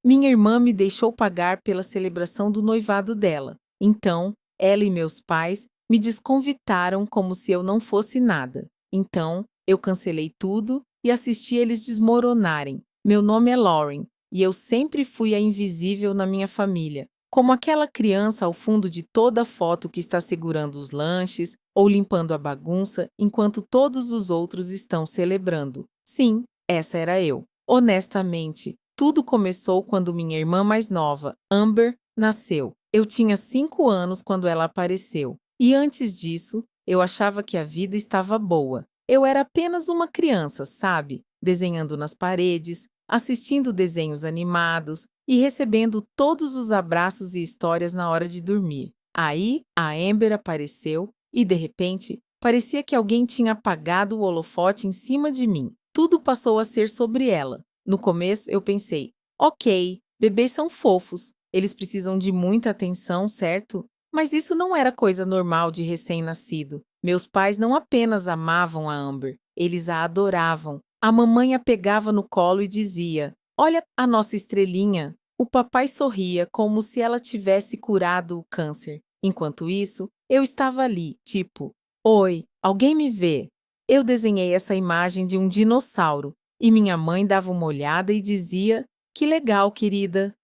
Minha irmã me deixou pagar pela celebração do noivado dela. Então, ela e meus pais me desconvitaram como se eu não fosse nada. Então, eu cancelei tudo e assisti eles desmoronarem. Meu nome é Lauren e eu sempre fui a invisível na minha família. Como aquela criança ao fundo de toda foto que está segurando os lanches ou limpando a bagunça enquanto todos os outros estão celebrando. Sim, essa era eu. Honestamente, tudo começou quando minha irmã mais nova, Amber, nasceu. Eu tinha 5 anos quando ela apareceu. E antes disso, eu achava que a vida estava boa. Eu era apenas uma criança, sabe? Desenhando nas paredes, assistindo desenhos animados e recebendo todos os abraços e histórias na hora de dormir. Aí, a Amber apareceu e, de repente, parecia que alguém tinha apagado o holofote em cima de mim. Tudo passou a ser sobre ela. No começo, eu pensei, ok, bebês são fofos, eles precisam de muita atenção, certo? Mas isso não era coisa normal de recém-nascido. Meus pais não apenas amavam a Amber, eles a adoravam. A mamãe a pegava no colo e dizia, olha a nossa estrelinha. O papai sorria como se ela tivesse curado o câncer. Enquanto isso, eu estava ali, tipo, oi, alguém me vê? Eu desenhei essa imagem de um dinossauro e minha mãe dava uma olhada e dizia, que legal, querida,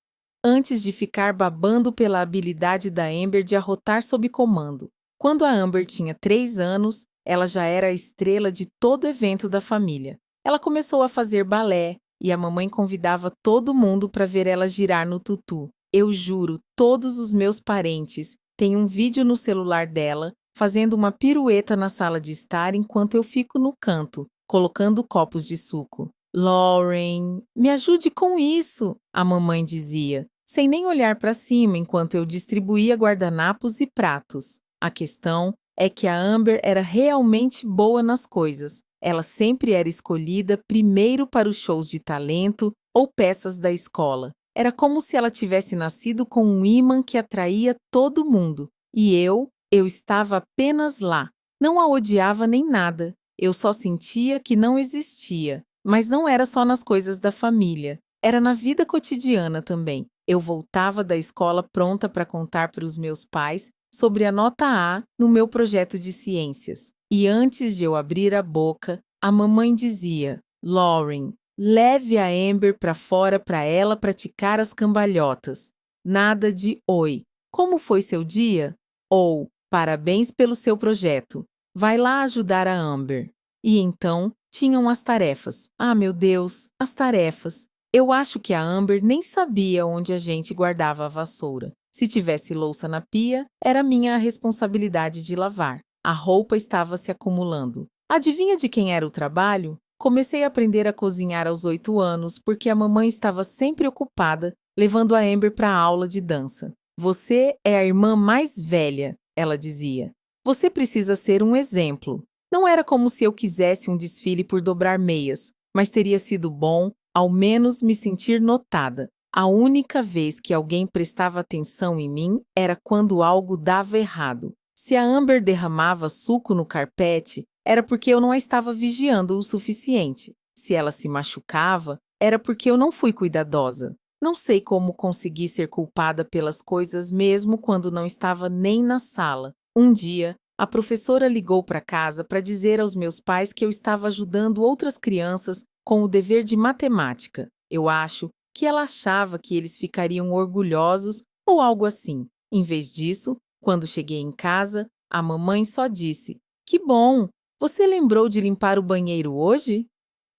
antes de ficar babando pela habilidade da Amber de arrotar sob comando. Quando a Amber tinha 3 anos, ela já era a estrela de todo evento da família. Ela começou a fazer balé e a mamãe convidava todo mundo para ver ela girar no tutu. Eu juro, todos os meus parentes têm um vídeo no celular dela fazendo uma pirueta na sala de estar enquanto eu fico no canto, colocando copos de suco. Lauren, me ajude com isso, a mamãe dizia, sem nem olhar para cima enquanto eu distribuía guardanapos e pratos. A questão é que a Amber era realmente boa nas coisas. Ela sempre era escolhida primeiro para os shows de talento ou peças da escola. Era como se ela tivesse nascido com um ímã que atraía todo mundo. E eu estava apenas lá. Não a odiava nem nada. Eu só sentia que não existia. Mas não era só nas coisas da família. Era na vida cotidiana também. Eu voltava da escola pronta para contar para os meus pais sobre a nota A no meu projeto de ciências. E antes de eu abrir a boca, a mamãe dizia, Lauren, leve a Amber para fora para ela praticar as cambalhotas. Nada de oi. Como foi seu dia? Ou parabéns pelo seu projeto. Vai lá ajudar a Amber. E então tinham as tarefas. Ah, meu Deus, as tarefas. Eu acho que a Amber nem sabia onde a gente guardava a vassoura. Se tivesse louça na pia, era minha a responsabilidade de lavar. A roupa estava se acumulando. Adivinha de quem era o trabalho? Comecei a aprender a cozinhar aos 8 anos porque a mamãe estava sempre ocupada levando a Amber para a aula de dança. Você é a irmã mais velha, ela dizia. Você precisa ser um exemplo. Não era como se eu quisesse um desfile por dobrar meias, mas teria sido bom, ao menos, me sentir notada. A única vez que alguém prestava atenção em mim era quando algo dava errado. Se a Amber derramava suco no carpete, era porque eu não a estava vigiando o suficiente. Se ela se machucava, era porque eu não fui cuidadosa. Não sei como consegui ser culpada pelas coisas mesmo quando não estava nem na sala. Um dia, a professora ligou para casa para dizer aos meus pais que eu estava ajudando outras crianças com o dever de matemática. Eu acho que ela achava que eles ficariam orgulhosos ou algo assim. Em vez disso, quando cheguei em casa, a mamãe só disse: que bom! Você lembrou de limpar o banheiro hoje?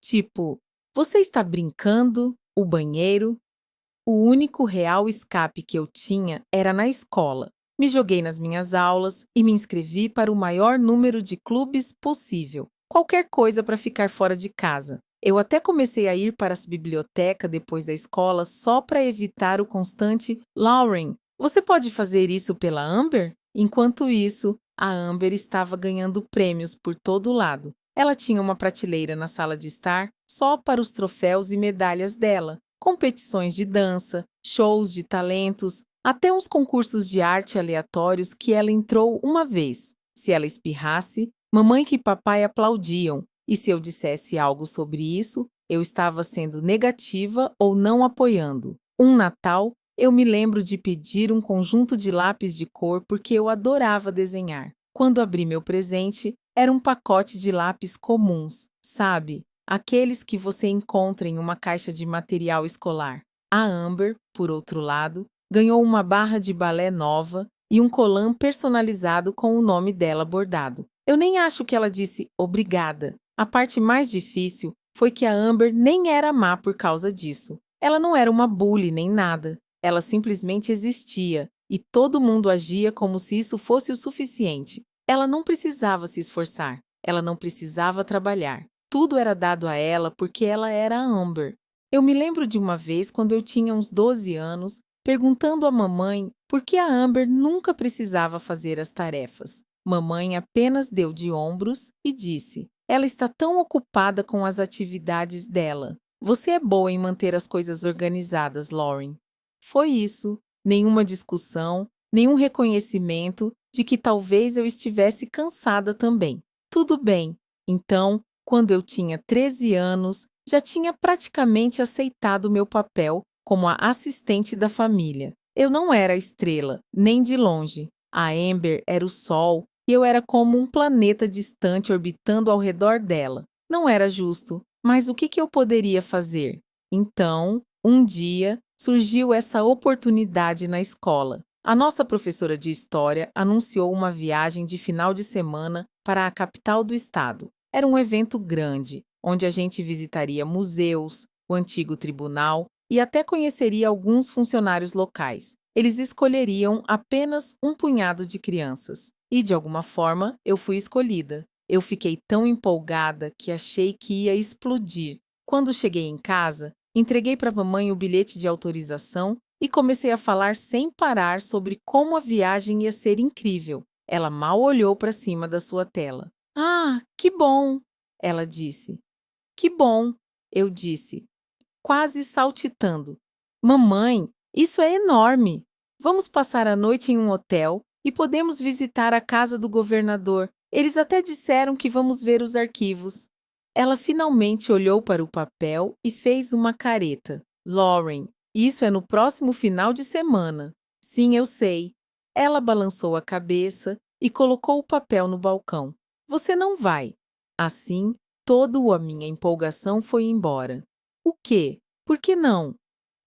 Tipo, você está brincando? O banheiro? O único real escape que eu tinha era na escola. Me joguei nas minhas aulas e me inscrevi para o maior número de clubes possível. Qualquer coisa para ficar fora de casa. Eu até comecei a ir para a biblioteca depois da escola só para evitar o constante Lauren, você pode fazer isso pela Amber? Enquanto isso, a Amber estava ganhando prêmios por todo lado. Ela tinha uma prateleira na sala de estar só para os troféus e medalhas dela. Competições de dança, shows de talentos, até uns concursos de arte aleatórios que ela entrou uma vez. Se ela espirrasse, mamãe e papai aplaudiam, e se eu dissesse algo sobre isso, eu estava sendo negativa ou não apoiando. Um Natal, eu me lembro de pedir um conjunto de lápis de cor porque eu adorava desenhar. Quando abri meu presente, era um pacote de lápis comuns, sabe? Aqueles que você encontra em uma caixa de material escolar. A Amber, por outro lado, ganhou uma barra de balé nova e um colã personalizado com o nome dela bordado. Eu nem acho que ela disse obrigada. A parte mais difícil foi que a Amber nem era má por causa disso. Ela não era uma bully nem nada. Ela simplesmente existia e todo mundo agia como se isso fosse o suficiente. Ela não precisava se esforçar. Ela não precisava trabalhar. Tudo era dado a ela porque ela era a Amber. Eu me lembro de uma vez, quando eu tinha uns 12 anos, perguntando à mamãe por que a Amber nunca precisava fazer as tarefas. Mamãe apenas deu de ombros e disse: ela está tão ocupada com as atividades dela. Você é boa em manter as coisas organizadas, Lauren. Foi isso. Nenhuma discussão, nenhum reconhecimento de que talvez eu estivesse cansada também. Tudo bem. Então, quando eu tinha 13 anos, já tinha praticamente aceitado meu papel como a assistente da família. Eu não era a estrela, nem de longe. A Amber era o sol e eu era como um planeta distante orbitando ao redor dela. Não era justo, mas o que eu poderia fazer? Então, um dia, surgiu essa oportunidade na escola. A nossa professora de história anunciou uma viagem de final de semana para a capital do estado. Era um evento grande, onde a gente visitaria museus, o antigo tribunal e até conheceria alguns funcionários locais. Eles escolheriam apenas um punhado de crianças. E, de alguma forma, eu fui escolhida. Eu fiquei tão empolgada que achei que ia explodir. Quando cheguei em casa, entreguei para a mamãe o bilhete de autorização e comecei a falar sem parar sobre como a viagem ia ser incrível. Ela mal olhou para cima da sua tela. Ah, que bom! Ela disse. Que bom! Eu disse, quase saltitando. Mamãe, isso é enorme! Vamos passar a noite em um hotel e podemos visitar a casa do governador. Eles até disseram que vamos ver os arquivos. Ela finalmente olhou para o papel e fez uma careta. Lauren, isso é no próximo final de semana. Sim, eu sei. Ela balançou a cabeça e colocou o papel no balcão. Você não vai. Assim, toda a minha empolgação foi embora. O quê? Por que não?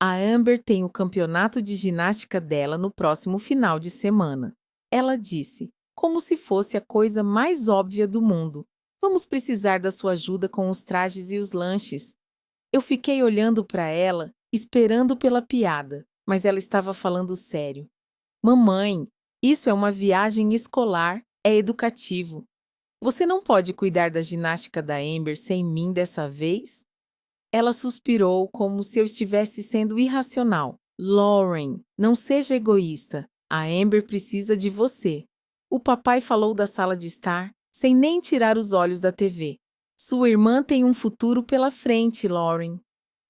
A Amber tem o campeonato de ginástica dela no próximo final de semana. Ela disse, como se fosse a coisa mais óbvia do mundo. Vamos precisar da sua ajuda com os trajes e os lanches. Eu fiquei olhando para ela, esperando pela piada, mas ela estava falando sério. Mamãe, isso é uma viagem escolar, é educativo. Você não pode cuidar da ginástica da Amber sem mim dessa vez? Ela suspirou como se eu estivesse sendo irracional. Lauren, não seja egoísta. A Amber precisa de você. O papai falou da sala de estar, sem nem tirar os olhos da TV. Sua irmã tem um futuro pela frente, Lauren.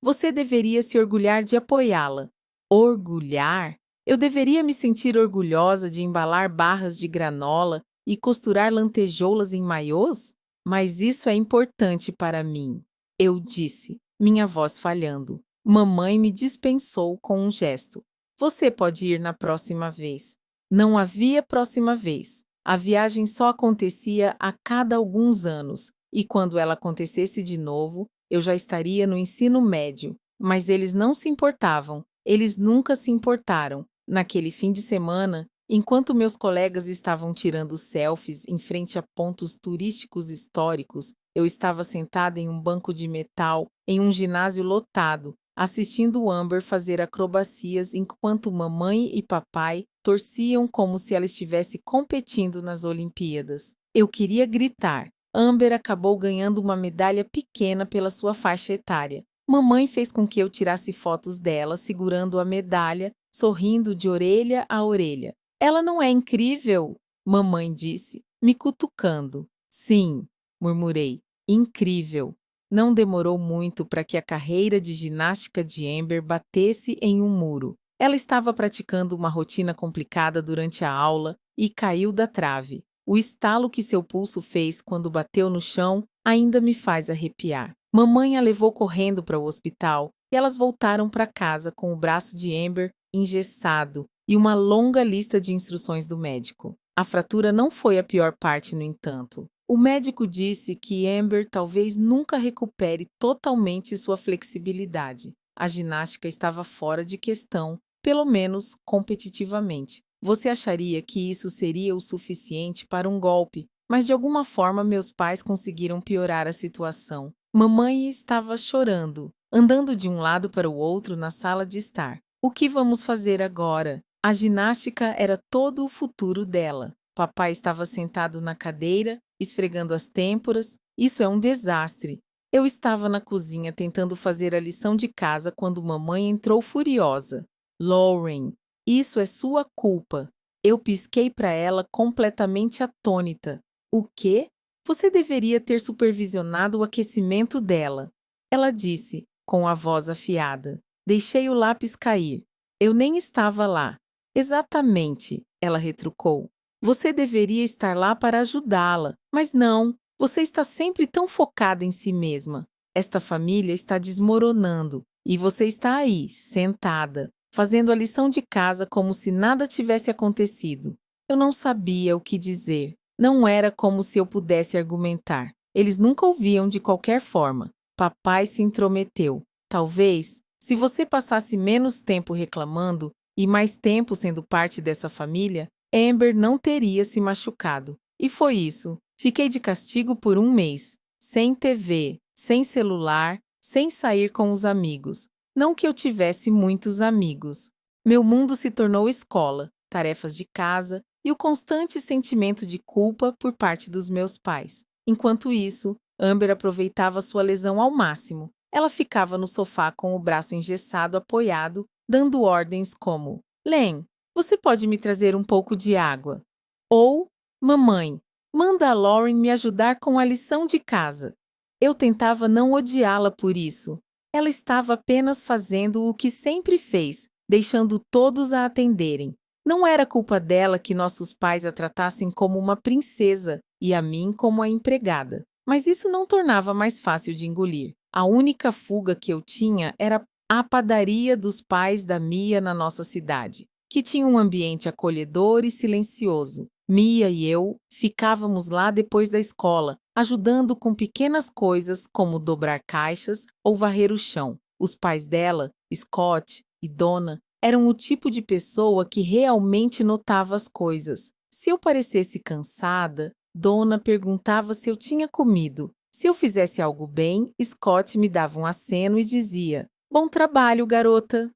Você deveria se orgulhar de apoiá-la. Orgulhar? Eu deveria me sentir orgulhosa de embalar barras de granola e costurar lantejoulas em maiôs? Mas isso é importante para mim, eu disse, minha voz falhando. Mamãe me dispensou com um gesto. Você pode ir na próxima vez. Não havia próxima vez. A viagem só acontecia a cada alguns anos, e quando ela acontecesse de novo, eu já estaria no ensino médio. Mas eles não se importavam. Eles nunca se importaram. Naquele fim de semana, enquanto meus colegas estavam tirando selfies em frente a pontos turísticos históricos, eu estava sentada em um banco de metal em um ginásio lotado, assistindo Amber fazer acrobacias enquanto mamãe e papai torciam como se ela estivesse competindo nas Olimpíadas. Eu queria gritar. Amber acabou ganhando uma medalha pequena pela sua faixa etária. Mamãe fez com que eu tirasse fotos dela segurando a medalha, sorrindo de orelha a orelha. Ela não é incrível? Mamãe disse, me cutucando. Sim, murmurei. Incrível. Não demorou muito para que a carreira de ginástica de Amber batesse em um muro. Ela estava praticando uma rotina complicada durante a aula e caiu da trave. O estalo que seu pulso fez quando bateu no chão ainda me faz arrepiar. Mamãe a levou correndo para o hospital e elas voltaram para casa com o braço de Amber engessado e uma longa lista de instruções do médico. A fratura não foi a pior parte, no entanto. O médico disse que Amber talvez nunca recupere totalmente sua flexibilidade. A ginástica estava fora de questão, pelo menos competitivamente. Você acharia que isso seria o suficiente para um golpe, mas de alguma forma meus pais conseguiram piorar a situação. Mamãe estava chorando, andando de um lado para o outro na sala de estar. O que vamos fazer agora? A ginástica era todo o futuro dela. Papai estava sentado na cadeira, esfregando as têmporas. Isso é um desastre. Eu estava na cozinha tentando fazer a lição de casa quando mamãe entrou furiosa. Lauren, isso é sua culpa. Eu pisquei para ela completamente atônita. O quê? Você deveria ter supervisionado o aquecimento dela. Ela disse, com a voz afiada. Deixei o lápis cair. Eu nem estava lá. Exatamente, ela retrucou. Você deveria estar lá para ajudá-la, mas não. Você está sempre tão focada em si mesma. Esta família está desmoronando e você está aí, sentada, fazendo a lição de casa como se nada tivesse acontecido. Eu não sabia o que dizer. Não era como se eu pudesse argumentar. Eles nunca ouviam de qualquer forma. Papai se intrometeu. Talvez, se você passasse menos tempo reclamando e mais tempo sendo parte dessa família, Amber não teria se machucado. E foi isso. Fiquei de castigo por um mês, sem TV, sem celular, sem sair com os amigos. Não que eu tivesse muitos amigos. Meu mundo se tornou escola, tarefas de casa e o constante sentimento de culpa por parte dos meus pais. Enquanto isso, Amber aproveitava sua lesão ao máximo. Ela ficava no sofá com o braço engessado apoiado, dando ordens como: Len, você pode me trazer um pouco de água? Ou, mamãe, manda a Lauren me ajudar com a lição de casa. Eu tentava não odiá-la por isso. Ela estava apenas fazendo o que sempre fez, deixando todos a atenderem. Não era culpa dela que nossos pais a tratassem como uma princesa e a mim como a empregada. Mas isso não tornava mais fácil de engolir. A única fuga que eu tinha era a padaria dos pais da Mia na nossa cidade, que tinha um ambiente acolhedor e silencioso. Mia e eu ficávamos lá depois da escola, ajudando com pequenas coisas como dobrar caixas ou varrer o chão. Os pais dela, Scott e Donna, eram o tipo de pessoa que realmente notava as coisas. Se eu parecesse cansada, Donna perguntava se eu tinha comido. Se eu fizesse algo bem, Scott me dava um aceno e dizia: Bom trabalho, garota.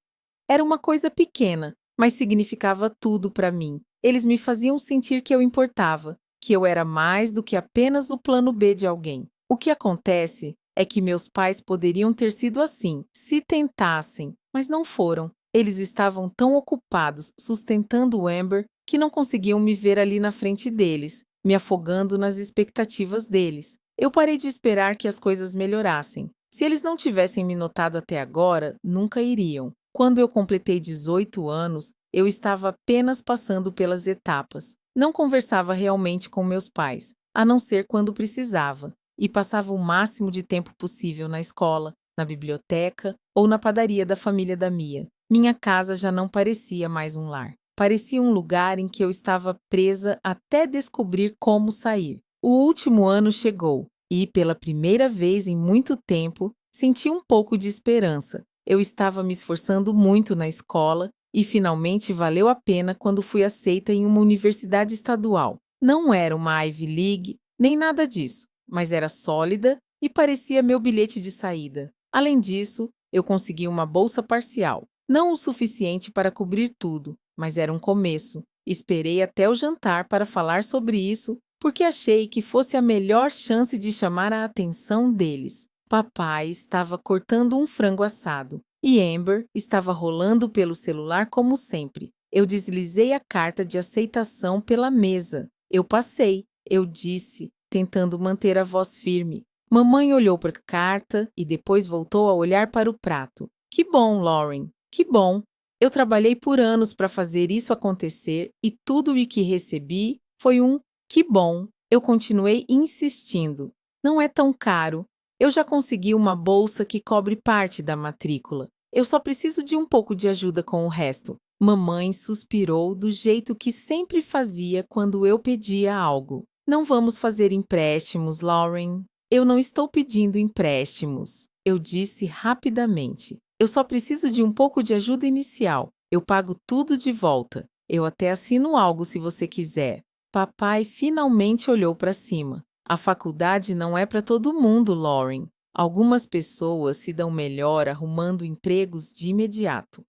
Era uma coisa pequena, mas significava tudo para mim. Eles me faziam sentir que eu importava, que eu era mais do que apenas o plano B de alguém. O que acontece é que meus pais poderiam ter sido assim, se tentassem, mas não foram. Eles estavam tão ocupados sustentando Amber que não conseguiam me ver ali na frente deles, me afogando nas expectativas deles. Eu parei de esperar que as coisas melhorassem. Se eles não tivessem me notado até agora, nunca iriam. Quando eu completei 18 anos, eu estava apenas passando pelas etapas. Não conversava realmente com meus pais, a não ser quando precisava, e passava o máximo de tempo possível na escola, na biblioteca ou na padaria da família da Mia. Minha casa já não parecia mais um lar. Parecia um lugar em que eu estava presa até descobrir como sair. O último ano chegou e, pela primeira vez em muito tempo, senti um pouco de esperança. Eu estava me esforçando muito na escola e finalmente valeu a pena quando fui aceita em uma universidade estadual. Não era uma Ivy League, nem nada disso, mas era sólida e parecia meu bilhete de saída. Além disso, eu consegui uma bolsa parcial. Não o suficiente para cobrir tudo, mas era um começo. Esperei até o jantar para falar sobre isso, porque achei que fosse a melhor chance de chamar a atenção deles. Papai estava cortando um frango assado e Amber estava rolando pelo celular como sempre. Eu deslizei a carta de aceitação pela mesa. Eu passei, eu disse, tentando manter a voz firme. Mamãe olhou para a carta e depois voltou a olhar para o prato. Que bom, Lauren, que bom. Eu trabalhei por anos para fazer isso acontecer e tudo o que recebi foi um que bom. Eu continuei insistindo. Não é tão caro. Eu já consegui uma bolsa que cobre parte da matrícula. Eu só preciso de um pouco de ajuda com o resto. Mamãe suspirou do jeito que sempre fazia quando eu pedia algo. Não vamos fazer empréstimos, Lauren. Eu não estou pedindo empréstimos, eu disse rapidamente. Eu só preciso de um pouco de ajuda inicial. Eu pago tudo de volta. Eu até assino algo se você quiser. Papai finalmente olhou para cima. A faculdade não é para todo mundo, Lauren. Algumas pessoas se dão melhor arrumando empregos de imediato.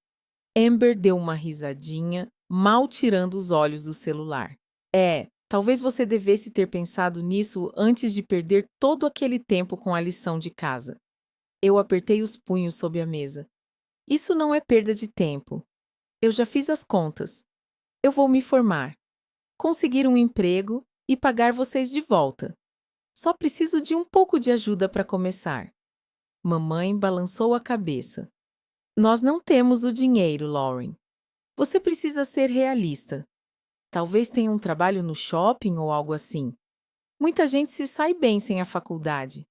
Amber deu uma risadinha, mal tirando os olhos do celular. Talvez você devesse ter pensado nisso antes de perder todo aquele tempo com a lição de casa. Eu apertei os punhos sob a mesa. Isso não é perda de tempo. Eu já fiz as contas. Eu vou me formar, conseguir um emprego e pagar vocês de volta. Só preciso de um pouco de ajuda para começar. Mamãe balançou a cabeça. Nós não temos o dinheiro, Lauren. Você precisa ser realista. Talvez tenha um trabalho no shopping ou algo assim. Muita gente se sai bem sem a faculdade.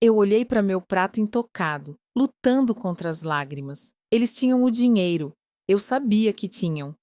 Eu olhei para meu prato intocado, lutando contra as lágrimas. Eles tinham o dinheiro. Eu sabia que tinham.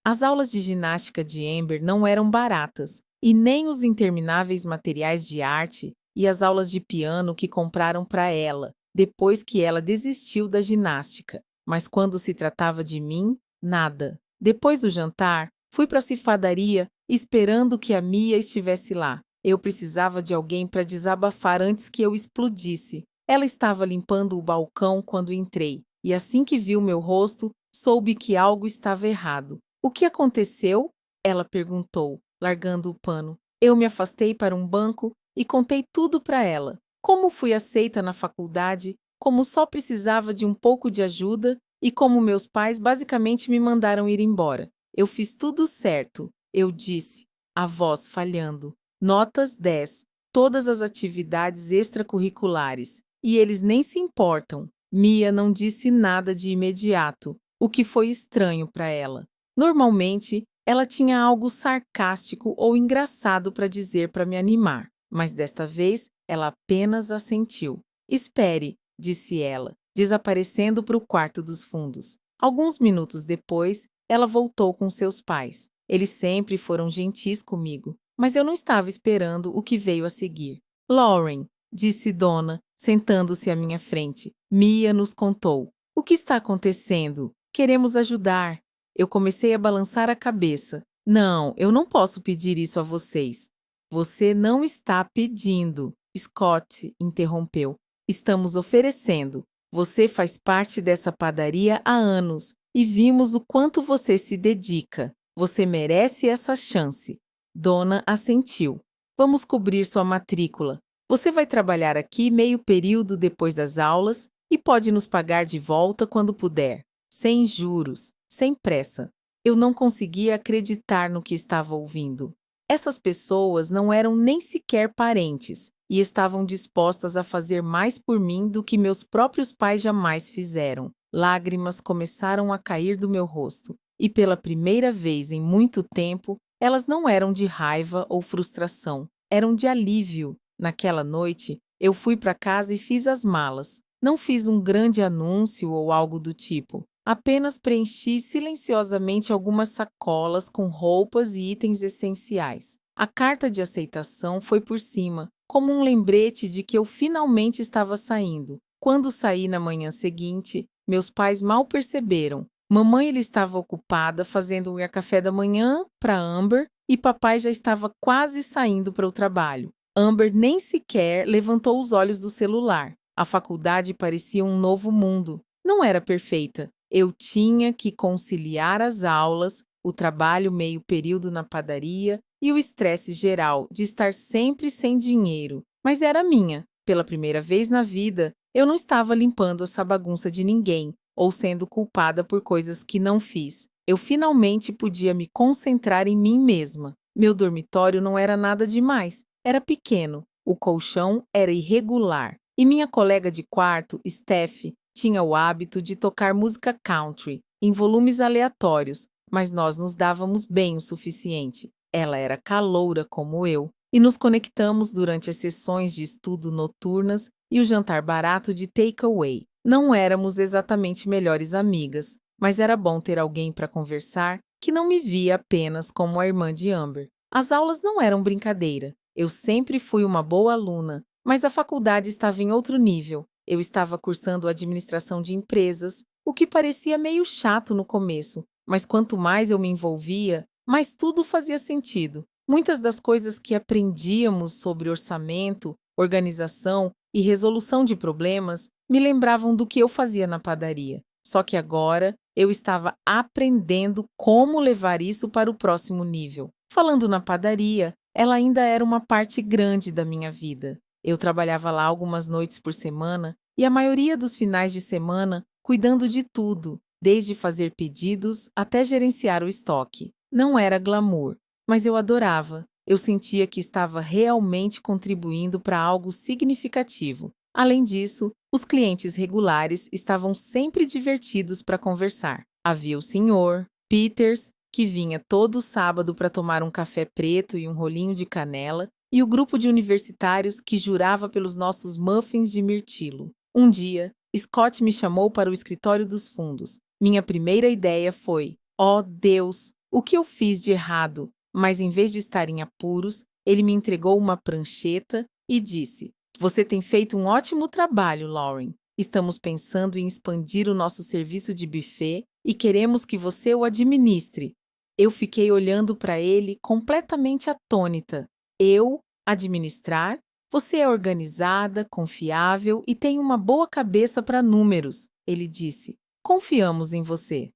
As aulas de ginástica de Amber não eram baratas, e nem os intermináveis materiais de arte e as aulas de piano que compraram para ela, depois que ela desistiu da ginástica. Mas quando se tratava de mim, nada. Depois do jantar, fui para a cifadaria, esperando que a Mia estivesse lá. Eu precisava de alguém para desabafar antes que eu explodisse. Ela estava limpando o balcão quando entrei, e assim que viu meu rosto, soube que algo estava errado. O que aconteceu? Ela perguntou, largando o pano. Eu me afastei para um banco e contei tudo para ela. Como fui aceita na faculdade, como só precisava de um pouco de ajuda e como meus pais basicamente me mandaram ir embora. Eu fiz tudo certo, eu disse, a voz falhando. Notas 10, todas as atividades extracurriculares, e eles nem se importam. Mia não disse nada de imediato, o que foi estranho para ela. Normalmente, ela tinha algo sarcástico ou engraçado para dizer para me animar, mas desta vez ela apenas assentiu. Espere, disse ela, desaparecendo para o quarto dos fundos. Alguns minutos depois, ela voltou com seus pais. Eles sempre foram gentis comigo, mas eu não estava esperando o que veio a seguir. Lauren, disse Donna, sentando-se à minha frente. Mia nos contou. O que está acontecendo? Queremos ajudar. Eu comecei a balançar a cabeça. Não, eu não posso pedir isso a vocês. Você não está pedindo, Scott interrompeu. Estamos oferecendo. Você faz parte dessa padaria há anos e vimos o quanto você se dedica. Você merece essa chance. Donna assentiu. Vamos cobrir sua matrícula. Você vai trabalhar aqui meio período depois das aulas e pode nos pagar de volta quando puder, sem juros, sem pressa. Eu não conseguia acreditar no que estava ouvindo. Essas pessoas não eram nem sequer parentes e estavam dispostas a fazer mais por mim do que meus próprios pais jamais fizeram. Lágrimas começaram a cair do meu rosto, e pela primeira vez em muito tempo, elas não eram de raiva ou frustração, eram de alívio. Naquela noite, eu fui para casa e fiz as malas. Não fiz um grande anúncio ou algo do tipo. Apenas preenchi silenciosamente algumas sacolas com roupas e itens essenciais. A carta de aceitação foi por cima, como um lembrete de que eu finalmente estava saindo. Quando saí na manhã seguinte, meus pais mal perceberam. Mamãe ele estava ocupada fazendo o café da manhã para Amber e papai já estava quase saindo para o trabalho. Amber nem sequer levantou os olhos do celular. A faculdade parecia um novo mundo. Não era perfeita. Eu tinha que conciliar as aulas, o trabalho meio período na padaria e o estresse geral de estar sempre sem dinheiro. Mas era minha. Pela primeira vez na vida, eu não estava limpando essa bagunça de ninguém ou sendo culpada por coisas que não fiz. Eu finalmente podia me concentrar em mim mesma. Meu dormitório não era nada demais. Era pequeno, o colchão era irregular e minha colega de quarto, Steph, tinha o hábito de tocar música country em volumes aleatórios, mas nós nos dávamos bem o suficiente. Ela era caloura como eu e nos conectamos durante as sessões de estudo noturnas e o jantar barato de takeaway. Não éramos exatamente melhores amigas, mas era bom ter alguém para conversar que não me via apenas como a irmã de Amber. As aulas não eram brincadeira. Eu sempre fui uma boa aluna, mas a faculdade estava em outro nível. Eu estava cursando administração de empresas, o que parecia meio chato no começo, mas quanto mais eu me envolvia, mais tudo fazia sentido. Muitas das coisas que aprendíamos sobre orçamento, organização e resolução de problemas me lembravam do que eu fazia na padaria. Só que agora eu estava aprendendo como levar isso para o próximo nível. Falando na padaria, ela ainda era uma parte grande da minha vida. Eu trabalhava lá algumas noites por semana e a maioria dos finais de semana cuidando de tudo, desde fazer pedidos até gerenciar o estoque. Não era glamour, mas eu adorava. Eu sentia que estava realmente contribuindo para algo significativo. Além disso, os clientes regulares estavam sempre divertidos para conversar. Havia o senhor Peters, que vinha todo sábado para tomar um café preto e um rolinho de canela, e o grupo de universitários que jurava pelos nossos muffins de mirtilo. Um dia, Scott me chamou para o escritório dos fundos. Minha primeira ideia foi: oh Deus, o que eu fiz de errado? Mas em vez de estar em apuros, ele me entregou uma prancheta e disse: você tem feito um ótimo trabalho, Lauren. Estamos pensando em expandir o nosso serviço de buffet e queremos que você o administre. Eu fiquei olhando para ele completamente atônita. Eu administrar? Você é organizada, confiável e tem uma boa cabeça para números, ele disse. Confiamos em você.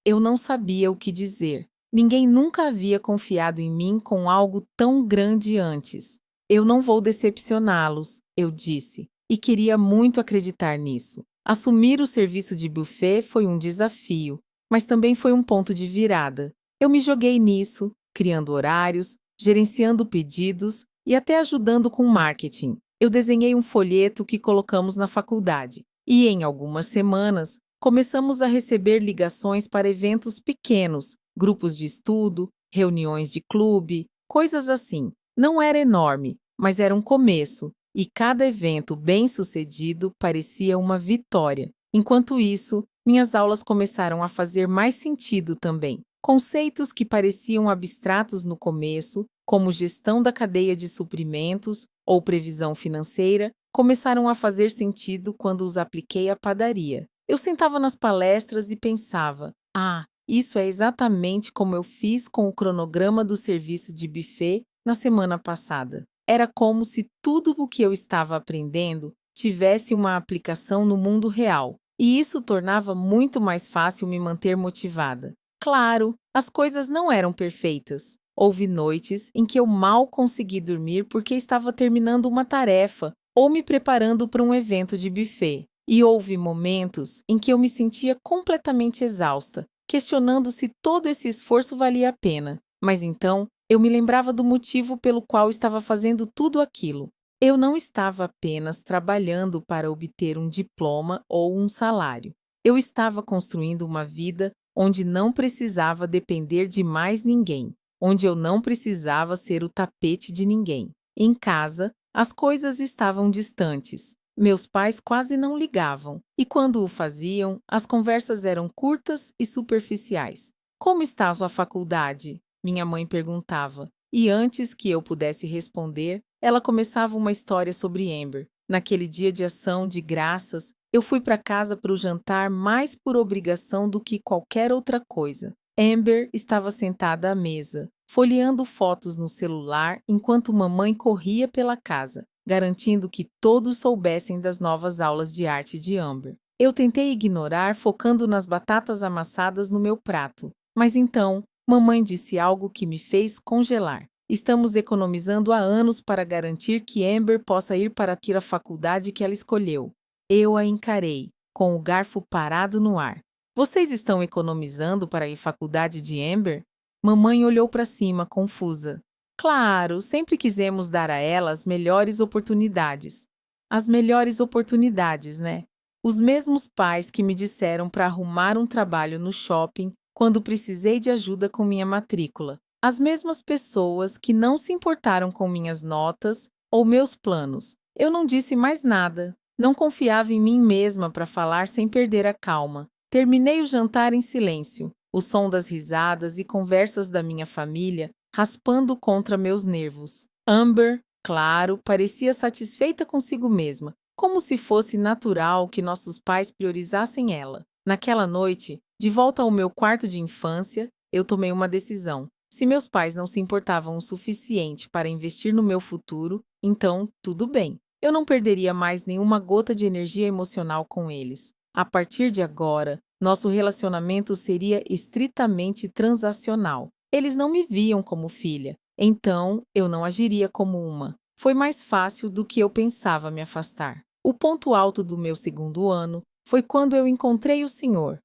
Eu não sabia o que dizer. Ninguém nunca havia confiado em mim com algo tão grande antes. Eu não vou decepcioná-los, eu disse, e queria muito acreditar nisso. Assumir o serviço de buffet foi um desafio, mas também foi um ponto de virada. Eu me joguei nisso, criando horários, gerenciando pedidos e até ajudando com marketing. Eu desenhei um folheto que colocamos na faculdade e, em algumas semanas, começamos a receber ligações para eventos pequenos, grupos de estudo, reuniões de clube, coisas assim. Não era enorme, mas era um começo, e cada evento bem-sucedido parecia uma vitória. Enquanto isso, minhas aulas começaram a fazer mais sentido também. Conceitos que pareciam abstratos no começo, como gestão da cadeia de suprimentos ou previsão financeira, começaram a fazer sentido quando os apliquei à padaria. Eu sentava nas palestras e pensava: ah, isso é exatamente como eu fiz com o cronograma do serviço de buffet na semana passada. Era como se tudo o que eu estava aprendendo tivesse uma aplicação no mundo real, e isso tornava muito mais fácil me manter motivada. Claro, as coisas não eram perfeitas. Houve noites em que eu mal consegui dormir porque estava terminando uma tarefa ou me preparando para um evento de buffet. E houve momentos em que eu me sentia completamente exausta, questionando se todo esse esforço valia a pena. Mas então, eu me lembrava do motivo pelo qual estava fazendo tudo aquilo. Eu não estava apenas trabalhando para obter um diploma ou um salário. Eu estava construindo uma vida onde não precisava depender de mais ninguém, onde eu não precisava ser o tapete de ninguém. Em casa, as coisas estavam distantes. Meus pais quase não ligavam, e quando o faziam, as conversas eram curtas e superficiais. Como está a sua faculdade? Minha mãe perguntava, e antes que eu pudesse responder, ela começava uma história sobre Amber. Naquele dia de ação de graças, eu fui para casa para o jantar mais por obrigação do que qualquer outra coisa. Amber estava sentada à mesa, folheando fotos no celular enquanto mamãe corria pela casa, garantindo que todos soubessem das novas aulas de arte de Amber. Eu tentei ignorar, focando nas batatas amassadas no meu prato. Mas então, mamãe disse algo que me fez congelar. Estamos economizando há anos para garantir que Amber possa ir para a faculdade que ela escolheu. Eu a encarei, com o garfo parado no ar. Vocês estão economizando para ir à faculdade de Amber? Mamãe olhou para cima, confusa. Claro, sempre quisemos dar a ela as melhores oportunidades. As melhores oportunidades, né? Os mesmos pais que me disseram para arrumar um trabalho no shopping quando precisei de ajuda com minha matrícula. As mesmas pessoas que não se importaram com minhas notas ou meus planos. Eu não disse mais nada. Não confiava em mim mesma para falar sem perder a calma. Terminei o jantar em silêncio, o som das risadas e conversas da minha família raspando contra meus nervos. Amber, claro, parecia satisfeita consigo mesma, como se fosse natural que nossos pais priorizassem ela. Naquela noite, de volta ao meu quarto de infância, eu tomei uma decisão. Se meus pais não se importavam o suficiente para investir no meu futuro, então tudo bem. Eu não perderia mais nenhuma gota de energia emocional com eles. A partir de agora, nosso relacionamento seria estritamente transacional. Eles não me viam como filha, então eu não agiria como uma. Foi mais fácil do que eu pensava me afastar. O ponto alto do meu segundo ano foi quando eu encontrei o Sr.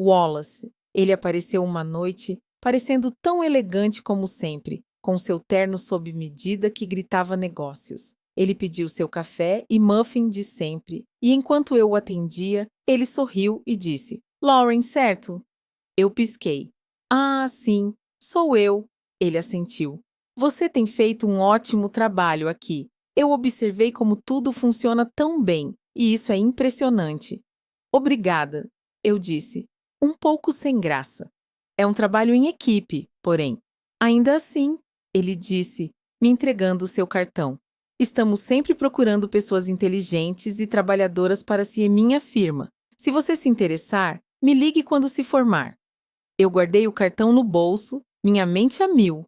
Wallace. Ele apareceu uma noite, parecendo tão elegante como sempre, com seu terno sob medida que gritava negócios. Ele pediu seu café e muffin de sempre, e enquanto eu o atendia, ele sorriu e disse: Lauren, certo? Eu pisquei. Ah, sim, sou eu. Ele assentiu. Você tem feito um ótimo trabalho aqui. Eu observei como tudo funciona tão bem, e isso é impressionante. Obrigada, eu disse, um pouco sem graça. É um trabalho em equipe, porém. Ainda assim, ele disse, me entregando o seu cartão. Estamos sempre procurando pessoas inteligentes e trabalhadoras para minha firma. Se você se interessar, me ligue quando se formar. Eu guardei o cartão no bolso, minha mente a mil.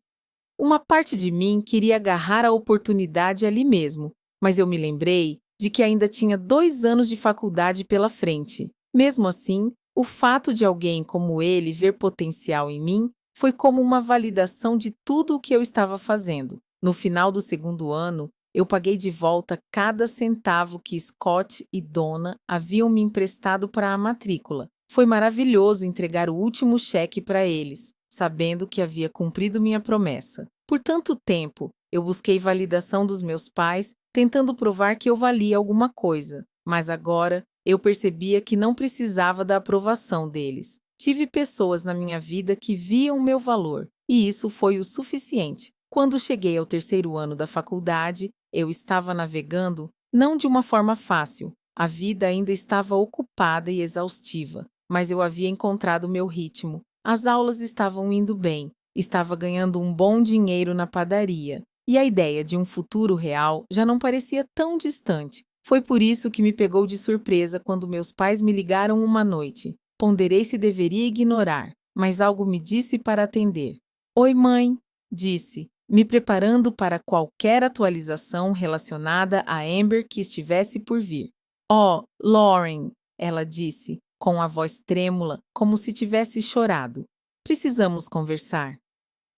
Uma parte de mim queria agarrar a oportunidade ali mesmo, mas eu me lembrei de que ainda tinha 2 anos de faculdade pela frente. Mesmo assim, o fato de alguém como ele ver potencial em mim foi como uma validação de tudo o que eu estava fazendo. No final do segundo ano, eu paguei de volta cada centavo que Scott e Donna haviam me emprestado para a matrícula. Foi maravilhoso entregar o último cheque para eles, sabendo que havia cumprido minha promessa. Por tanto tempo, eu busquei validação dos meus pais, tentando provar que eu valia alguma coisa, mas agora eu percebia que não precisava da aprovação deles. Tive pessoas na minha vida que viam meu valor, e isso foi o suficiente. Quando cheguei ao terceiro ano da faculdade, eu estava navegando, não de uma forma fácil. A vida ainda estava ocupada e exaustiva, mas eu havia encontrado meu ritmo. As aulas estavam indo bem, estava ganhando um bom dinheiro na padaria, e a ideia de um futuro real já não parecia tão distante. Foi por isso que me pegou de surpresa quando meus pais me ligaram uma noite. Ponderei se deveria ignorar, mas algo me disse para atender. Oi, mãe, disse, me preparando para qualquer atualização relacionada a Amber que estivesse por vir. Oh, Lauren, ela disse, com a voz trêmula, como se tivesse chorado. Precisamos conversar.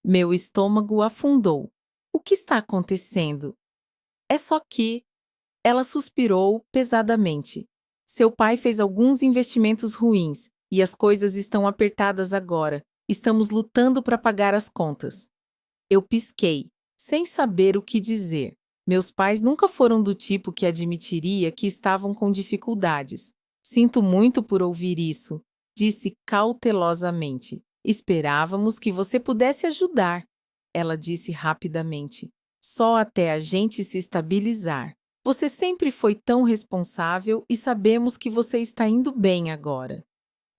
Meu estômago afundou. O que está acontecendo? É só que... Ela suspirou pesadamente. Seu pai fez alguns investimentos ruins e as coisas estão apertadas agora. Estamos lutando para pagar as contas. Eu pisquei, sem saber o que dizer. Meus pais nunca foram do tipo que admitiria que estavam com dificuldades. Sinto muito por ouvir isso, disse cautelosamente. Esperávamos que você pudesse ajudar, ela disse rapidamente. Só até a gente se estabilizar. Você sempre foi tão responsável e sabemos que você está indo bem agora.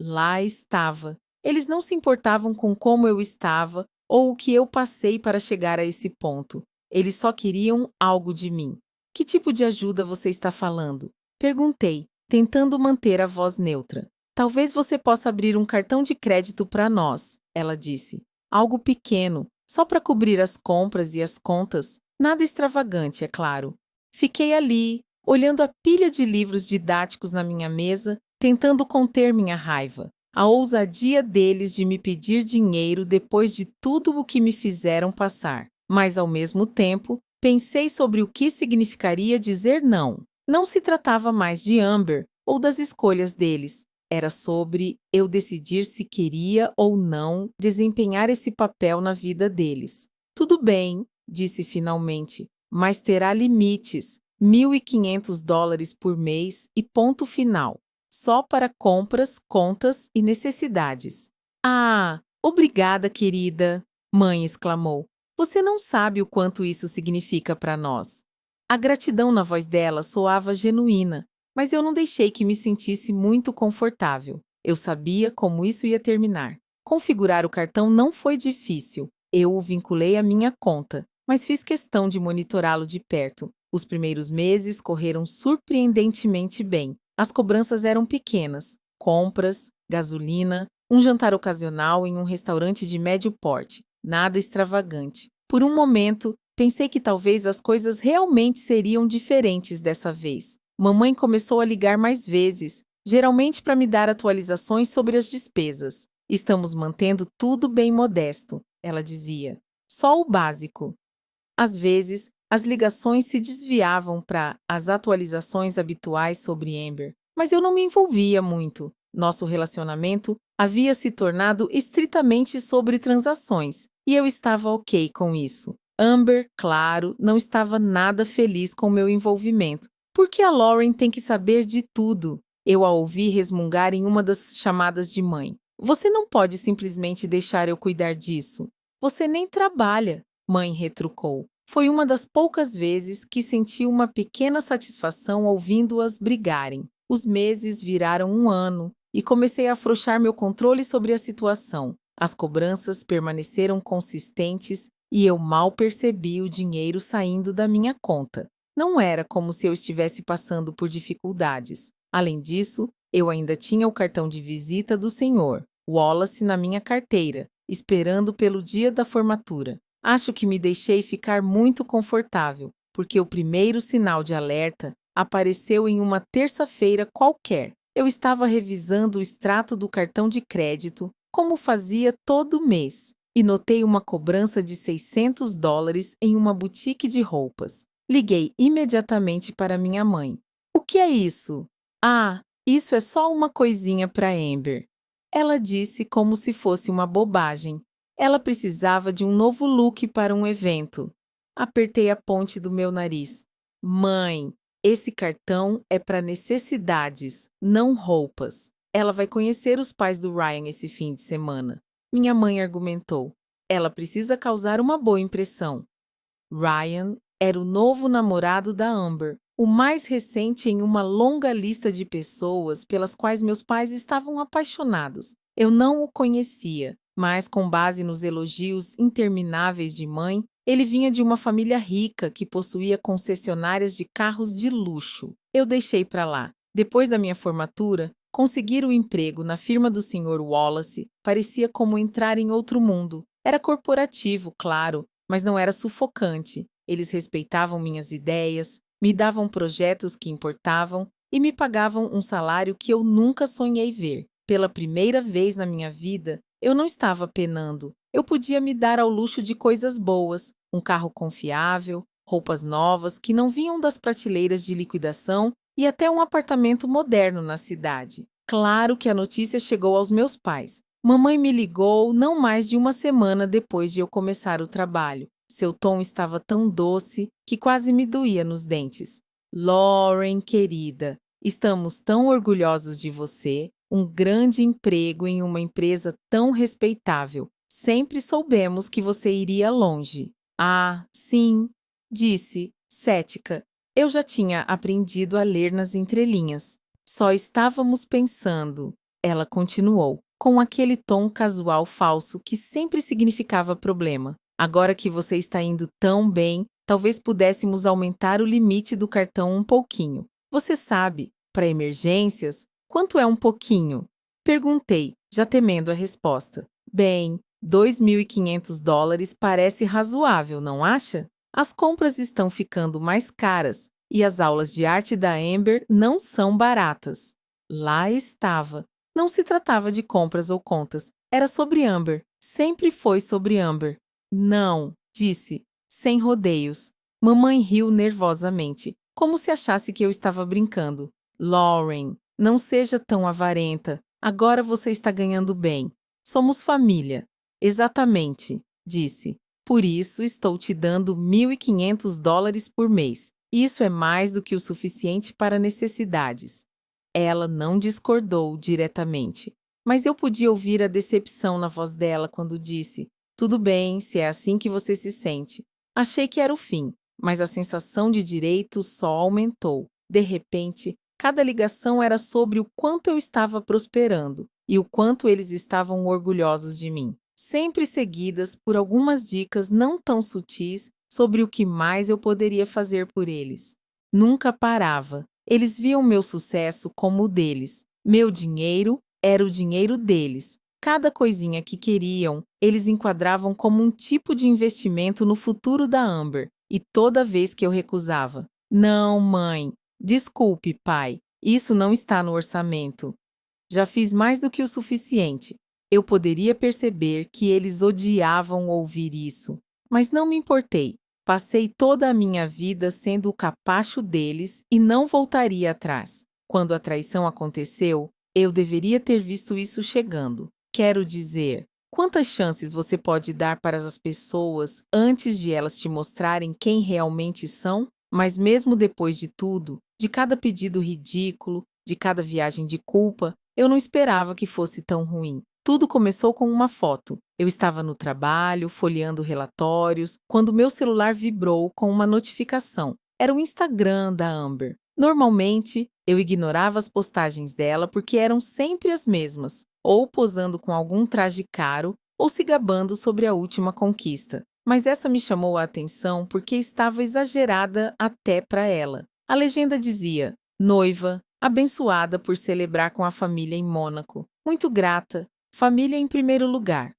Lá estava. Eles não se importavam com como eu estava ou o que eu passei para chegar a esse ponto. Eles só queriam algo de mim. Que tipo de ajuda você está falando? Perguntei, tentando manter a voz neutra. Talvez você possa abrir um cartão de crédito para nós, ela disse. Algo pequeno, só para cobrir as compras e as contas. Nada extravagante, é claro. Fiquei ali, olhando a pilha de livros didáticos na minha mesa, tentando conter minha raiva. A ousadia deles de me pedir dinheiro depois de tudo o que me fizeram passar. Mas, ao mesmo tempo, pensei sobre o que significaria dizer não. Não se tratava mais de Amber ou das escolhas deles. Era sobre eu decidir se queria ou não desempenhar esse papel na vida deles. Tudo bem, disse finalmente, mas terá limites, $1.500 por mês e ponto final. Só para compras, contas e necessidades. Ah, obrigada, querida. Mãe exclamou. Você não sabe o quanto isso significa para nós. A gratidão na voz dela soava genuína, mas eu não deixei que me sentisse muito confortável. Eu sabia como isso ia terminar. Configurar o cartão não foi difícil. Eu o vinculei à minha conta, mas fiz questão de monitorá-lo de perto. Os primeiros meses correram surpreendentemente bem. As cobranças eram pequenas: compras, gasolina, um jantar ocasional em um restaurante de médio porte. Nada extravagante. Por um momento, pensei que talvez as coisas realmente seriam diferentes dessa vez. Mamãe começou a ligar mais vezes, geralmente para me dar atualizações sobre as despesas. Estamos mantendo tudo bem modesto, ela dizia. Só o básico. Às vezes, as ligações se desviavam para as atualizações habituais sobre Amber, mas eu não me envolvia muito. Nosso relacionamento havia se tornado estritamente sobre transações, e eu estava ok com isso. Amber, claro, não estava nada feliz com meu envolvimento. Por que a Lauren tem que saber de tudo? Eu a ouvi resmungar em uma das chamadas de mãe. Você não pode simplesmente deixar eu cuidar disso. Você nem trabalha, mãe retrucou. Foi uma das poucas vezes que senti uma pequena satisfação ouvindo-as brigarem. Os meses viraram um ano e comecei a afrouxar meu controle sobre a situação. As cobranças permaneceram consistentes e eu mal percebi o dinheiro saindo da minha conta. Não era como se eu estivesse passando por dificuldades. Além disso, eu ainda tinha o cartão de visita do senhor Wallace na minha carteira, esperando pelo dia da formatura. Acho que me deixei ficar muito confortável, porque o primeiro sinal de alerta apareceu em uma terça-feira qualquer. Eu estava revisando o extrato do cartão de crédito, como fazia todo mês, e notei uma cobrança de $600 em uma boutique de roupas. Liguei imediatamente para minha mãe. O que é isso? Ah, isso é só uma coisinha para Amber. Ela disse como se fosse uma bobagem. Ela precisava de um novo look para um evento. Apertei a ponte do meu nariz. Mãe, esse cartão é para necessidades, não roupas. Ela vai conhecer os pais do Ryan esse fim de semana. Minha mãe argumentou. Ela precisa causar uma boa impressão. Ryan era o novo namorado da Amber, o mais recente em uma longa lista de pessoas pelas quais meus pais estavam apaixonados. Eu não o conhecia, mas com base nos elogios intermináveis de mãe, ele vinha de uma família rica que possuía concessionárias de carros de luxo. Eu deixei para lá. Depois da minha formatura, conseguir o emprego na firma do Sr. Wallace parecia como entrar em outro mundo. Era corporativo, claro, mas não era sufocante. Eles respeitavam minhas ideias, me davam projetos que importavam e me pagavam um salário que eu nunca sonhei ver. Pela primeira vez na minha vida, eu não estava penando. Eu podia me dar ao luxo de coisas boas, um carro confiável, roupas novas que não vinham das prateleiras de liquidação e até um apartamento moderno na cidade. Claro que a notícia chegou aos meus pais. Mamãe me ligou não mais de uma semana depois de eu começar o trabalho. Seu tom estava tão doce que quase me doía nos dentes. Lauren, querida, estamos tão orgulhosos de você. Um grande emprego em uma empresa tão respeitável. Sempre soubemos que você iria longe. Ah, sim, disse, cética. Eu já tinha aprendido a ler nas entrelinhas. Só estávamos pensando, ela continuou, com aquele tom casual falso que sempre significava problema. Agora que você está indo tão bem, talvez pudéssemos aumentar o limite do cartão um pouquinho. Você sabe, para emergências, quanto é um pouquinho? Perguntei, já temendo a resposta. Bem, $2.500 parece razoável, não acha? As compras estão ficando mais caras e as aulas de arte da Amber não são baratas. Lá estava. Não se tratava de compras ou contas. Era sobre Amber. Sempre foi sobre Amber. Não, disse, sem rodeios. Mamãe riu nervosamente, como se achasse que eu estava brincando. Lauren, não seja tão avarenta. Agora você está ganhando bem. Somos família. Exatamente, disse. Por isso estou te dando $1.500 por mês. Isso é mais do que o suficiente para necessidades. Ela não discordou diretamente, mas eu podia ouvir a decepção na voz dela quando disse: Tudo bem, se é assim que você se sente. Achei que era o fim, mas a sensação de direito só aumentou. De repente, cada ligação era sobre o quanto eu estava prosperando e o quanto eles estavam orgulhosos de mim, sempre seguidas por algumas dicas não tão sutis sobre o que mais eu poderia fazer por eles. Nunca parava. Eles viam meu sucesso como o deles. Meu dinheiro era o dinheiro deles. Cada coisinha que queriam, eles enquadravam como um tipo de investimento no futuro da Amber. E toda vez que eu recusava, não, mãe, desculpe, pai, isso não está no orçamento. Já fiz mais do que o suficiente. Eu poderia perceber que eles odiavam ouvir isso, mas não me importei. Passei toda a minha vida sendo o capacho deles e não voltaria atrás. Quando a traição aconteceu, eu deveria ter visto isso chegando. Quero dizer, quantas chances você pode dar para as pessoas antes de elas te mostrarem quem realmente são? Mas mesmo depois de tudo, de cada pedido ridículo, de cada viagem de culpa, eu não esperava que fosse tão ruim. Tudo começou com uma foto. Eu estava no trabalho, folheando relatórios, quando meu celular vibrou com uma notificação. Era o Instagram da Amber. Normalmente, eu ignorava as postagens dela porque eram sempre as mesmas, ou posando com algum traje caro, ou se gabando sobre a última conquista. Mas essa me chamou a atenção porque estava exagerada até para ela. A legenda dizia: noiva, abençoada por celebrar com a família em Mônaco. Muito grata. Família em primeiro lugar.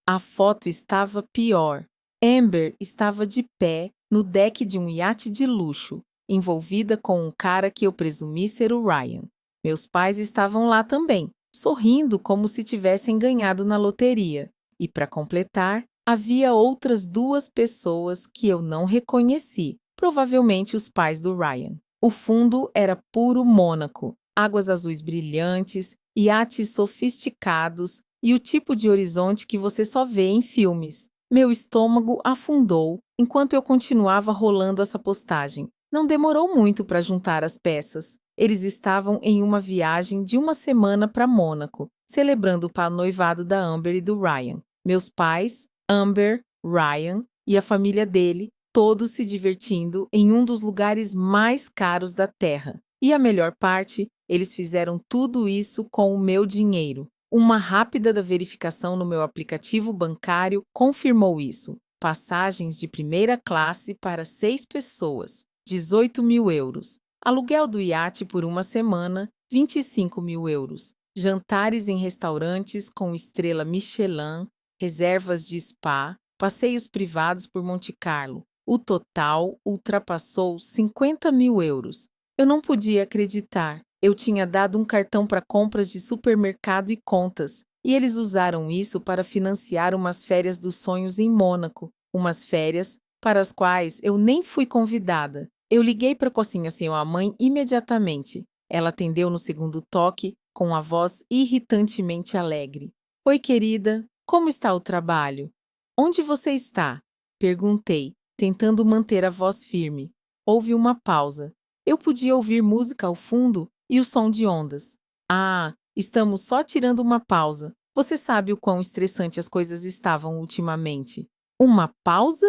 A foto estava pior. Amber estava de pé no deck de um iate de luxo, envolvida com um cara que eu presumi ser o Ryan. Meus pais estavam lá também, sorrindo como se tivessem ganhado na loteria. E para completar, havia outras duas pessoas que eu não reconheci, provavelmente os pais do Ryan. O fundo era puro Mônaco, águas azuis brilhantes, iates sofisticados e o tipo de horizonte que você só vê em filmes. Meu estômago afundou enquanto eu continuava rolando essa postagem. Não demorou muito para juntar as peças. Eles estavam em uma viagem de uma semana para Mônaco, celebrando o noivado da Amber e do Ryan. Meus pais, Amber, Ryan e a família dele, todos se divertindo em um dos lugares mais caros da Terra. E a melhor parte, eles fizeram tudo isso com o meu dinheiro. Uma rápida verificação no meu aplicativo bancário confirmou isso. Passagens de primeira classe para 6 pessoas, 18 mil euros. Aluguel do iate por uma semana, 25 mil euros. Jantares em restaurantes com estrela Michelin, reservas de spa, passeios privados por Monte Carlo. O total ultrapassou 50 mil euros. Eu não podia acreditar. Eu tinha dado um cartão para compras de supermercado e contas, e eles usaram isso para financiar umas férias dos sonhos em Mônaco, umas férias para as quais eu nem fui convidada. Eu liguei para a cozinha sem a mãe imediatamente. Ela atendeu no segundo toque, com a voz irritantemente alegre. Oi, querida, como está o trabalho? Onde você está? Perguntei, tentando manter a voz firme. Houve uma pausa. Eu podia ouvir música ao fundo e o som de ondas. Ah, estamos só tirando uma pausa. Você sabe o quão estressante as coisas estavam ultimamente. Uma pausa?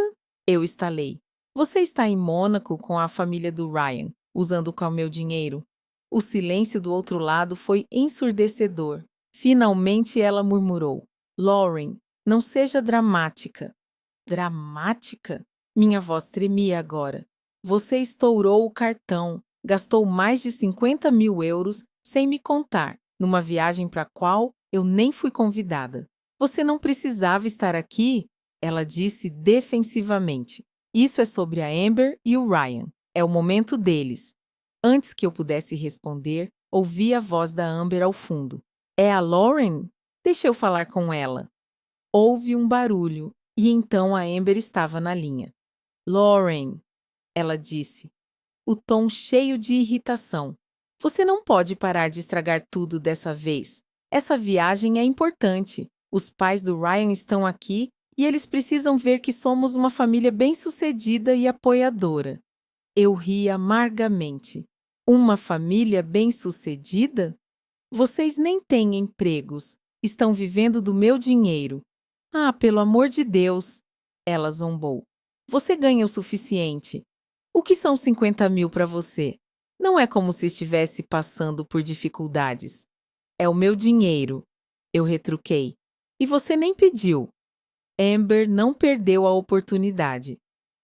Eu estalei. Você está em Mônaco com a família do Ryan, usando o meu dinheiro. O silêncio do outro lado foi ensurdecedor. Finalmente ela murmurou. Lauren, não seja dramática. Dramática? Minha voz tremia agora. Você estourou o cartão, gastou mais de 50 mil euros sem me contar, numa viagem para a qual eu nem fui convidada. Você não precisava estar aqui, ela disse defensivamente. Isso é sobre a Amber e o Ryan. É o momento deles. Antes que eu pudesse responder, ouvi a voz da Amber ao fundo. É a Lauren? Deixa eu falar com ela. Houve um barulho, e então a Amber estava na linha. Lauren, ela disse, o tom cheio de irritação. Você não pode parar de estragar tudo dessa vez. Essa viagem é importante. Os pais do Ryan estão aqui e eles precisam ver que somos uma família bem-sucedida e apoiadora. Eu ri amargamente. Uma família bem-sucedida? Vocês nem têm empregos. Estão vivendo do meu dinheiro. Ah, pelo amor de Deus! Ela zombou. Você ganha o suficiente. O que são 50 mil para você? Não é como se estivesse passando por dificuldades. É o meu dinheiro. Eu retruquei. E você nem pediu. Amber não perdeu a oportunidade.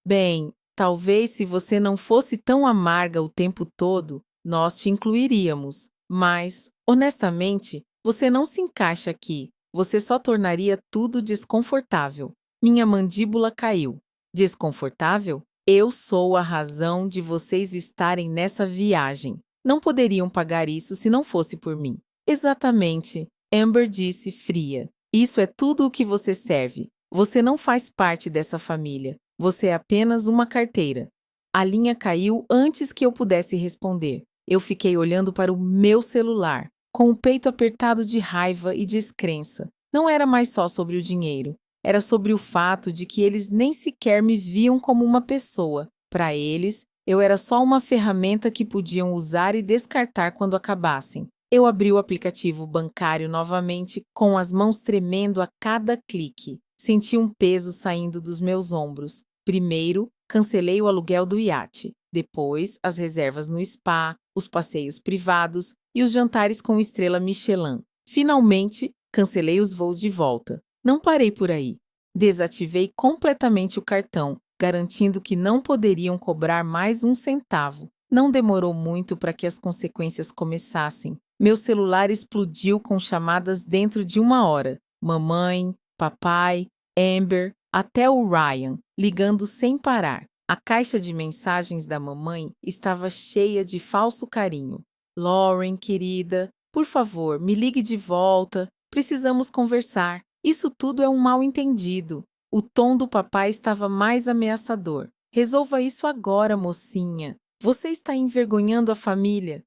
Bem, talvez se você não fosse tão amarga o tempo todo, nós te incluiríamos. Mas, honestamente, você não se encaixa aqui. Você só tornaria tudo desconfortável. Minha mandíbula caiu. Desconfortável? Eu sou a razão de vocês estarem nessa viagem. Não poderiam pagar isso se não fosse por mim. Exatamente, Amber disse fria. Isso é tudo o que você serve. Você não faz parte dessa família. Você é apenas uma carteira. A linha caiu antes que eu pudesse responder. Eu fiquei olhando para o meu celular, com o peito apertado de raiva e descrença. Não era mais só sobre o dinheiro. Era sobre o fato de que eles nem sequer me viam como uma pessoa. Para eles, eu era só uma ferramenta que podiam usar e descartar quando acabassem. Eu abri o aplicativo bancário novamente, com as mãos tremendo a cada clique. Senti um peso saindo dos meus ombros. Primeiro, cancelei o aluguel do iate. Depois, as reservas no spa, os passeios privados e os jantares com estrela Michelin. Finalmente, cancelei os voos de volta. Não parei por aí. Desativei completamente o cartão, garantindo que não poderiam cobrar mais um centavo. Não demorou muito para que as consequências começassem. Meu celular explodiu com chamadas dentro de 1 hora. Mamãe, papai, Amber, até o Ryan, ligando sem parar. A caixa de mensagens da mamãe estava cheia de falso carinho. Lauren, querida, por favor, me ligue de volta. Precisamos conversar. Isso tudo é um mal-entendido. O tom do papai estava mais ameaçador. Resolva isso agora, mocinha. Você está envergonhando a família.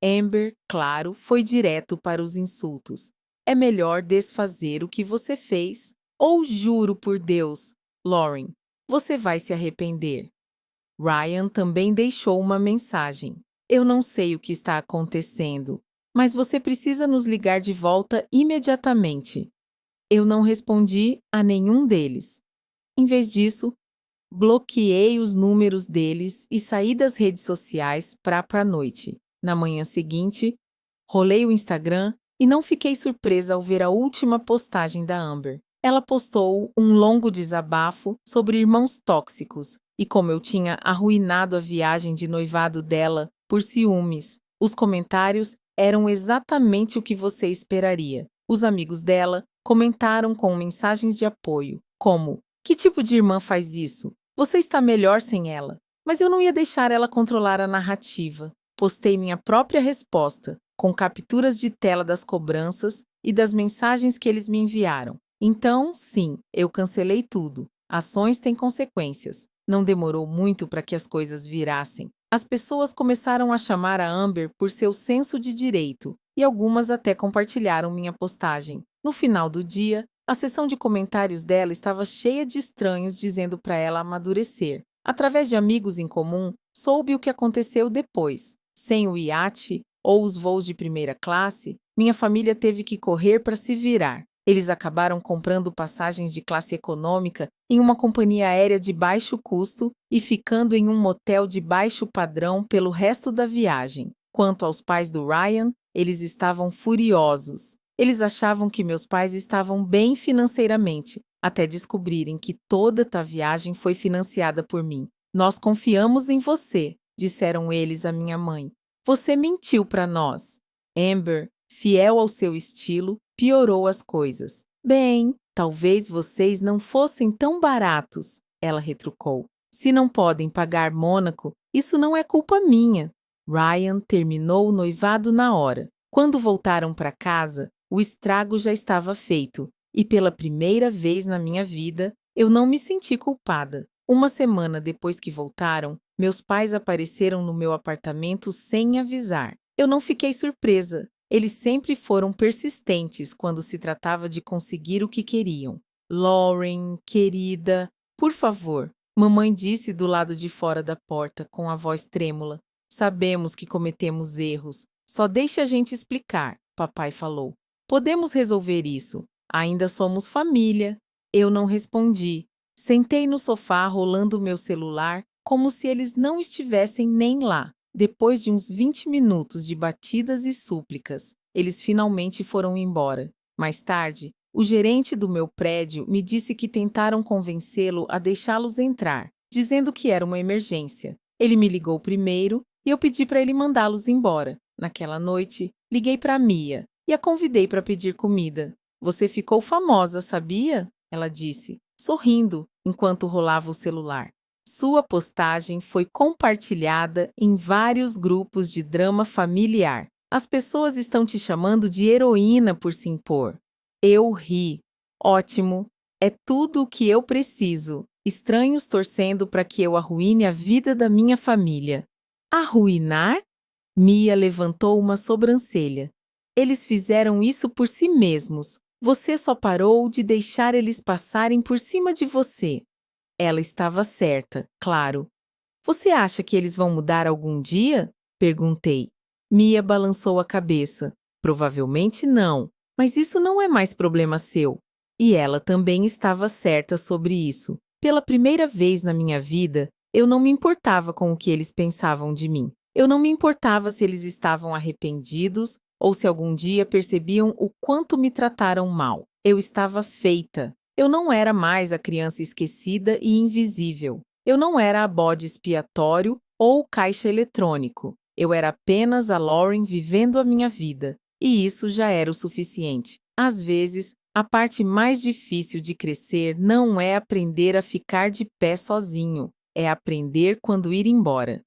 Amber, claro, foi direto para os insultos. É melhor desfazer o que você fez, ou juro por Deus, Lauren, você vai se arrepender. Ryan também deixou uma mensagem. Eu não sei o que está acontecendo, mas você precisa nos ligar de volta imediatamente. Eu não respondi a nenhum deles. Em vez disso, bloqueei os números deles e saí das redes sociais para a noite. Na manhã seguinte, rolei o Instagram e não fiquei surpresa ao ver a última postagem da Amber. Ela postou um longo desabafo sobre irmãos tóxicos e como eu tinha arruinado a viagem de noivado dela por ciúmes. Os comentários eram exatamente o que você esperaria. Os amigos dela comentaram com mensagens de apoio, como: que tipo de irmã faz isso? Você está melhor sem ela. Mas eu não ia deixar ela controlar a narrativa. Postei minha própria resposta, com capturas de tela das cobranças e das mensagens que eles me enviaram. Então, sim, eu cancelei tudo. Ações têm consequências. Não demorou muito para que as coisas virassem. As pessoas começaram a chamar a Amber por seu senso de direito, e algumas até compartilharam minha postagem. No final do dia, a seção de comentários dela estava cheia de estranhos dizendo para ela amadurecer. Através de amigos em comum, soube o que aconteceu depois. Sem o iate ou os voos de primeira classe, minha família teve que correr para se virar. Eles acabaram comprando passagens de classe econômica em uma companhia aérea de baixo custo e ficando em um motel de baixo padrão pelo resto da viagem. Quanto aos pais do Ryan, eles estavam furiosos. Eles achavam que meus pais estavam bem financeiramente, até descobrirem que toda a viagem foi financiada por mim. Nós confiamos em você, disseram eles à minha mãe. Você mentiu para nós. Amber, fiel ao seu estilo, piorou as coisas. Bem, talvez vocês não fossem tão baratos, ela retrucou. Se não podem pagar Mônaco, isso não é culpa minha. Ryan terminou o noivado na hora. Quando voltaram para casa, o estrago já estava feito, e pela primeira vez na minha vida, eu não me senti culpada. Uma semana depois que voltaram, meus pais apareceram no meu apartamento sem avisar. Eu não fiquei surpresa. Eles sempre foram persistentes quando se tratava de conseguir o que queriam. Lauren, querida, por favor, mamãe disse do lado de fora da porta com a voz trêmula. Sabemos que cometemos erros. Só deixe a gente explicar, papai falou. Podemos resolver isso. Ainda somos família. Eu não respondi. Sentei no sofá rolando meu celular, como se eles não estivessem nem lá. Depois de uns 20 minutos de batidas e súplicas, eles finalmente foram embora. Mais tarde, o gerente do meu prédio me disse que tentaram convencê-lo a deixá-los entrar, dizendo que era uma emergência. Ele me ligou primeiro e eu pedi para ele mandá-los embora. Naquela noite, liguei para Mia e a convidei para pedir comida. Você ficou famosa, sabia? Ela disse, sorrindo enquanto rolava o celular. Sua postagem foi compartilhada em vários grupos de drama familiar. As pessoas estão te chamando de heroína por se impor. Eu ri. Ótimo. É tudo o que eu preciso. Estranhos torcendo para que eu arruine a vida da minha família. Arruinar? Mia levantou uma sobrancelha. Eles fizeram isso por si mesmos. Você só parou de deixar eles passarem por cima de você. Ela estava certa, claro. Você acha que eles vão mudar algum dia? Perguntei. Mia balançou a cabeça. Provavelmente não, mas isso não é mais problema seu. E ela também estava certa sobre isso. Pela primeira vez na minha vida, eu não me importava com o que eles pensavam de mim. Eu não me importava se eles estavam arrependidos ou se algum dia percebiam o quanto me trataram mal. Eu estava feita. Eu não era mais a criança esquecida e invisível. Eu não era a bode expiatório ou o caixa eletrônico. Eu era apenas a Lauren vivendo a minha vida. E isso já era o suficiente. Às vezes, a parte mais difícil de crescer não é aprender a ficar de pé sozinho. É aprender quando ir embora.